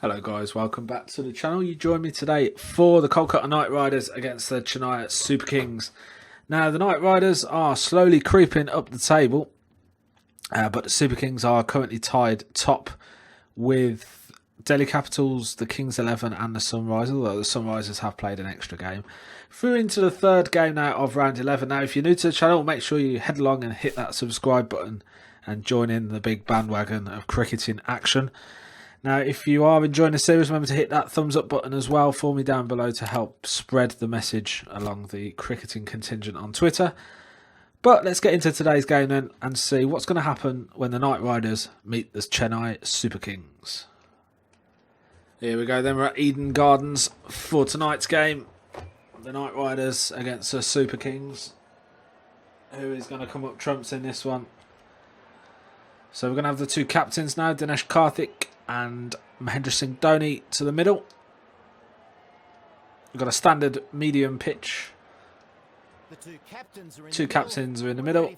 Hello guys, welcome back to the channel. You join me today for the Kolkata Knight Riders against the Chennai Super Kings. Now the Knight Riders are slowly creeping up the table, but the Super Kings are currently tied top with Delhi Capitals, the Kings 11 and the Sunrisers, although the Sunrisers have played an extra game. Through into the third game now of round 11. Now if you're new to the channel, make sure you head along and hit that subscribe button and join in the big bandwagon of cricketing action. Now, if you are enjoying the series, remember to hit that thumbs up button as well for me down below to help spread the message along the cricketing contingent on Twitter. But let's get into today's game then and see what's going to happen when the Knight Riders meet the Chennai Super Kings. Here we go then, we're at Eden Gardens for tonight's game. The Knight Riders against the Super Kings. Who is going to come up trumps in this one? So we're going to have the two captains now, Dinesh Karthik and Mahendra Singh Dhoni to the middle. We've got a standard medium pitch. Two captains are in the middle.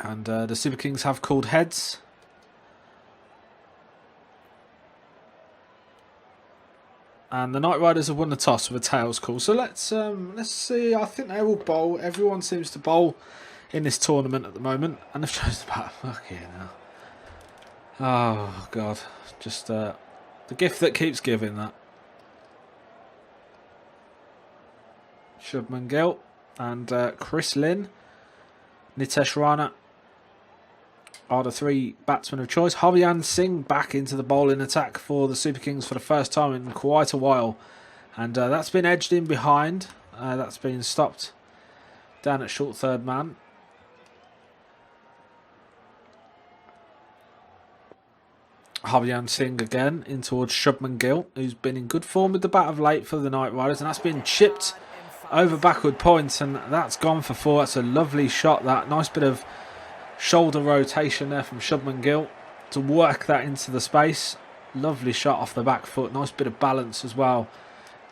And the Super Kings have called heads. And the Knight Riders have won the toss with a tails call. So let's see. I think they will bowl. Everyone seems to bowl in this tournament at the moment. And they've chosen the bat. Fuck yeah now. Oh, God. Just the gift that keeps giving, that. Shubman Gill and Chris Lynn, Nitesh Rana are the three batsmen of choice. Harbiyan Singh back into the bowling attack for the Super Kings for the first time in quite a while. And that's been edged in behind. That's been stopped down at short third man. Harbiyan Singh again in towards Shubman Gill, who's been in good form with the bat of late for the Knight Riders, and that's been chipped over backward points, and that's gone for four. That's a lovely shot, that. Nice bit of shoulder rotation there from Shubman Gill to work that into the space. Lovely shot off the back foot. Nice bit of balance as well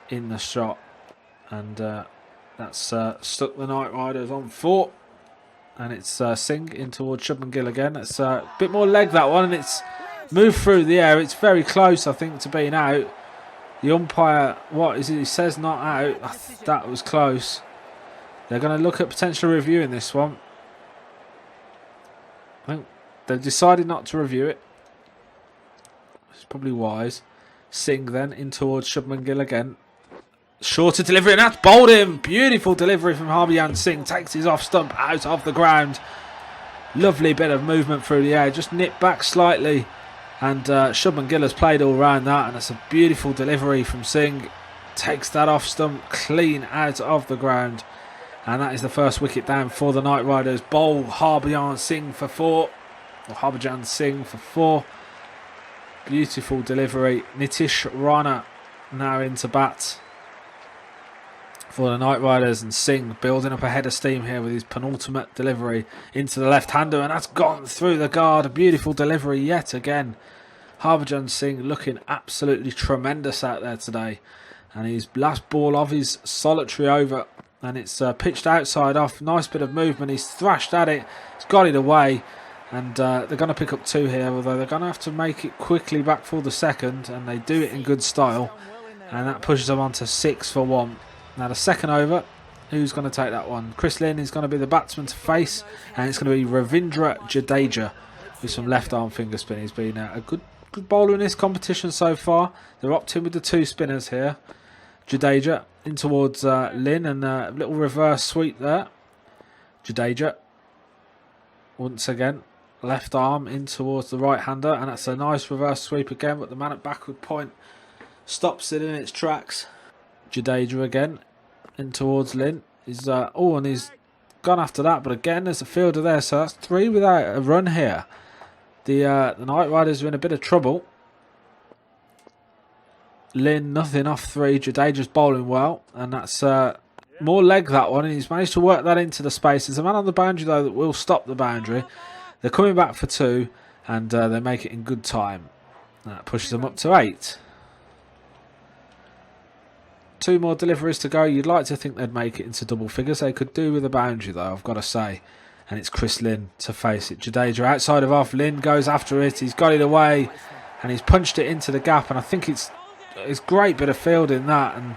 in the shot. And that's stuck the Knight Riders on four. And it's Singh in towards Shubman Gill again. It's a bit more leg, that one, and it's moved through the air. It's very close, I think, to being out. The umpire, what is it? He says not out. That was close. They're going to look at potentially reviewing this one. I think they've decided not to review it. It's probably wise. Singh then in towards Shubman Gill again. Shorter delivery, and that's bowled him. Beautiful delivery from Harbiyan Singh. Takes his off stump out of the ground. Lovely bit of movement through the air. Just nipped back slightly. And Shubman Gill has played all round that, and it's a beautiful delivery from Singh. Takes that off stump clean out of the ground. And that is the first wicket down for the Knight Riders. Bowl Harbiyan Singh for four. Or Harbiyan Singh for four. Beautiful delivery. Nitish Rana now into bat for the Knight Riders, and Singh building up a head of steam here with his penultimate delivery into the left-hander, and that's gone through the guard. A beautiful delivery yet again. Harbiyan Singh looking absolutely tremendous out there today, and his last ball of his solitary over, and it's pitched outside off. Nice bit of movement. He's thrashed at it. He's got it away, and they're going to pick up two here, although they're going to have to make it quickly back for the second, and they do it in good style, and that pushes them on to 6 for 1. Now the second over, who's going to take that one? Chris Lynn is going to be the batsman to face, and it's going to be Ravindra Jadeja, who's from left arm finger spin. He's been a good bowler in this competition so far. They're opting with the two spinners here. Jadeja in towards Lynn, and a little reverse sweep there. Jadeja once again, left arm in towards the right hander, and that's a nice reverse sweep again, but the man at backward point stops it in its tracks. Jadeja again in towards Lynn. He's and he's gone after that, but again there's a fielder there, so that's 3 without a run here. The Knight Riders are in a bit of trouble. Lynn nothing off 3. Jadeja's bowling well, and that's more leg, that one, and he's managed to work that into the space. There's a man on the boundary though that will stop the boundary. They're coming back for 2, and they make it in good time. That pushes them up to 8. 2 more deliveries to go. You'd like to think they'd make it into double figures. They could do with a boundary though, I've got to say. And it's Chris Lynn to face it. Jadeja outside of off. Lynn goes after it. He's got it away. and he's punched it into the gap, and I think it's great bit of fielding that, and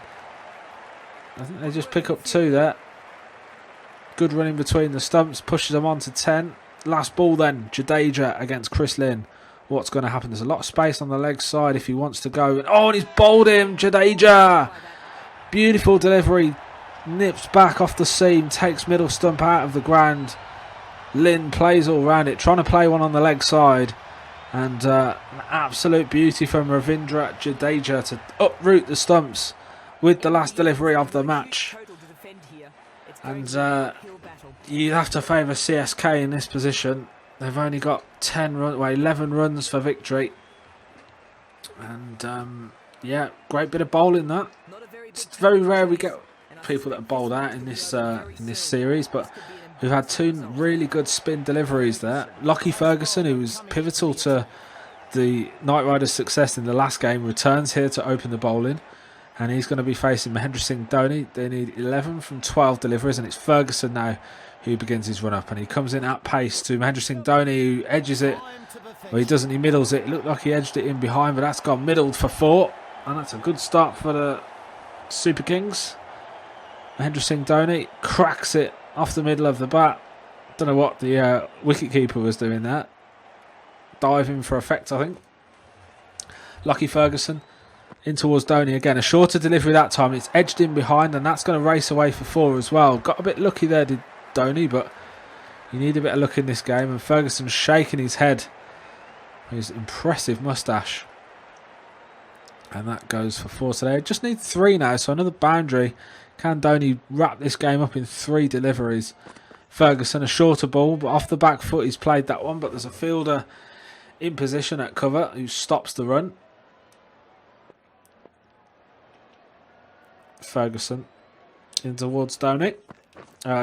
I think they just pick up 2 there. Good running between the stumps, pushes them on to 10. Last ball then, Jadeja against Chris Lynn. What's going to happen? There's a lot of space on the leg side if he wants to go. Oh, and he's bowled him, Jadeja. Beautiful delivery. Nips back off the seam, takes middle stump out of the ground. Lynn plays all round it, trying to play one on the leg side. And an absolute beauty from Ravindra Jadeja to uproot the stumps with the last delivery of the match. And you have to favour CSK in this position. They've only got 11 runs for victory. And yeah, great bit of bowling that. It's very rare we get people that are bowled out in this series, but we've had 2 really good spin deliveries there. Lockie Ferguson, who was pivotal to the Knight Riders' success in the last game, returns here to open the bowling, and he's going to be facing Mahendra Singh Dhoni. They need 11 from 12 deliveries, and it's Ferguson now who begins his run up, and he comes in at pace to Mahendra Singh Dhoni, who edges it. Well, he doesn't, he middles it. It looked like he edged it in behind, but that's gone middled for 4, and that's a good start for the Super Kings. Mahendra Singh Dhoni cracks it off the middle of the bat. Don't know what the wicketkeeper was doing there. Diving for effect, I think. Lockie Ferguson in towards Dhoni again. A shorter delivery that time. It's edged in behind, and that's going to race away for 4 as well. Got a bit lucky there, did Dhoni, but you need a bit of luck in this game. And Ferguson's shaking his head. His impressive moustache. And that goes for 4 today. Just need 3 now, so another boundary. Can Dhoni wrap this game up in 3 deliveries? Ferguson, a shorter ball, but off the back foot he's played that one, but there's a fielder in position at cover who stops the run. Ferguson in towards Dhoni.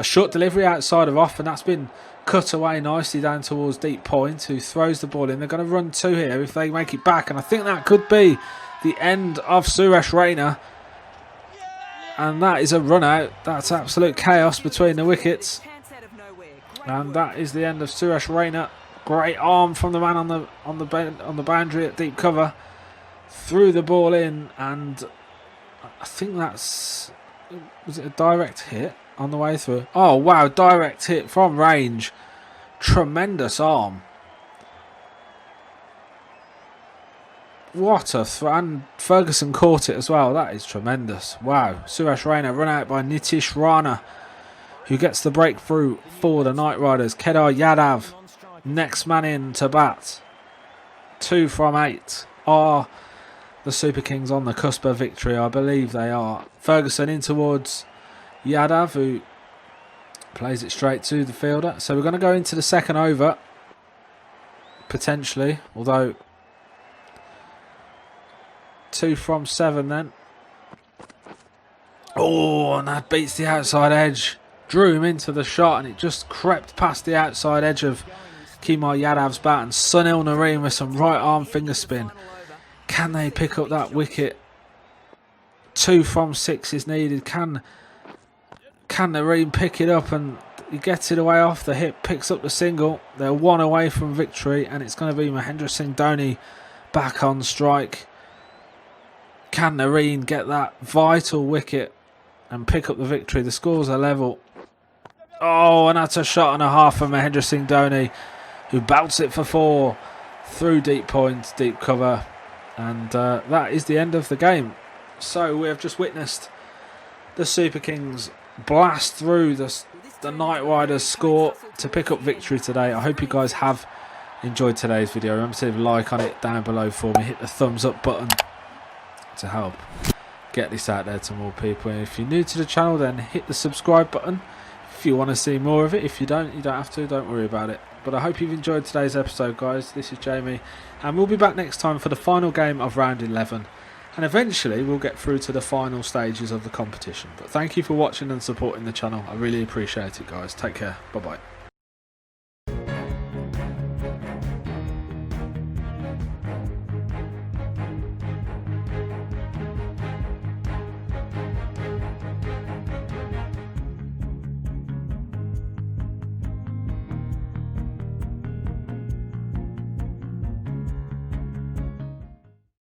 Short delivery outside of off, and that's been cut away nicely down towards deep point, who throws the ball in. They're going to run 2 here if they make it back, and I think that could be the end of Suresh Raina. And that is a run out. That's absolute chaos between the wickets. And that is the end of Suresh Raina. Great arm from the man on the boundary at deep cover. Threw the ball in, and I think that's, was it a direct hit on the way through? Oh wow, direct hit from range. Tremendous arm. What a and Ferguson caught it as well. That is tremendous. Wow. Suresh Raina run out by Nitish Rana, who gets the breakthrough for the Knight Riders. Kedar Yadav, next man in to bat. 2 from 8. Are the Super Kings on the cusp of victory? I believe they are. Ferguson in towards Yadav, who plays it straight to the fielder. So we're going to go into the second over, potentially, although 2 from 7 then. Oh, and that beats the outside edge. Drew him into the shot, and it just crept past the outside edge of Kemar Yadav's bat, and Sunil Nareen with some right arm finger spin. Can they pick up that wicket? 2 from 6 is needed. Can Nareen pick it up, and he gets it away off the hip, picks up the single. They're 1 away from victory, and it's going to be Mahendra Singh Dhoni back on strike. Can Nareen get that vital wicket and pick up the victory? The scores are level. Oh, and that's a shot and a half from Mahendra Singh Dhoni, who belts it for 4 through deep point, deep cover. And that is the end of the game. So we have just witnessed the Super Kings blast through the Knight Riders score to pick up victory today. I hope you guys have enjoyed today's video. Remember to leave a like on it down below for me. Hit the thumbs up button to help get this out there to more people. And if you're new to the channel, then hit the subscribe button if you want to see more of it. If you don't have to, don't worry about it. But I hope you've enjoyed today's episode, guys. This is Jamie, and we'll be back next time for the final game of round 11, and eventually we'll get through to the final stages of the competition. But thank you for watching and supporting the channel. I really appreciate it, guys. Take care. Bye bye.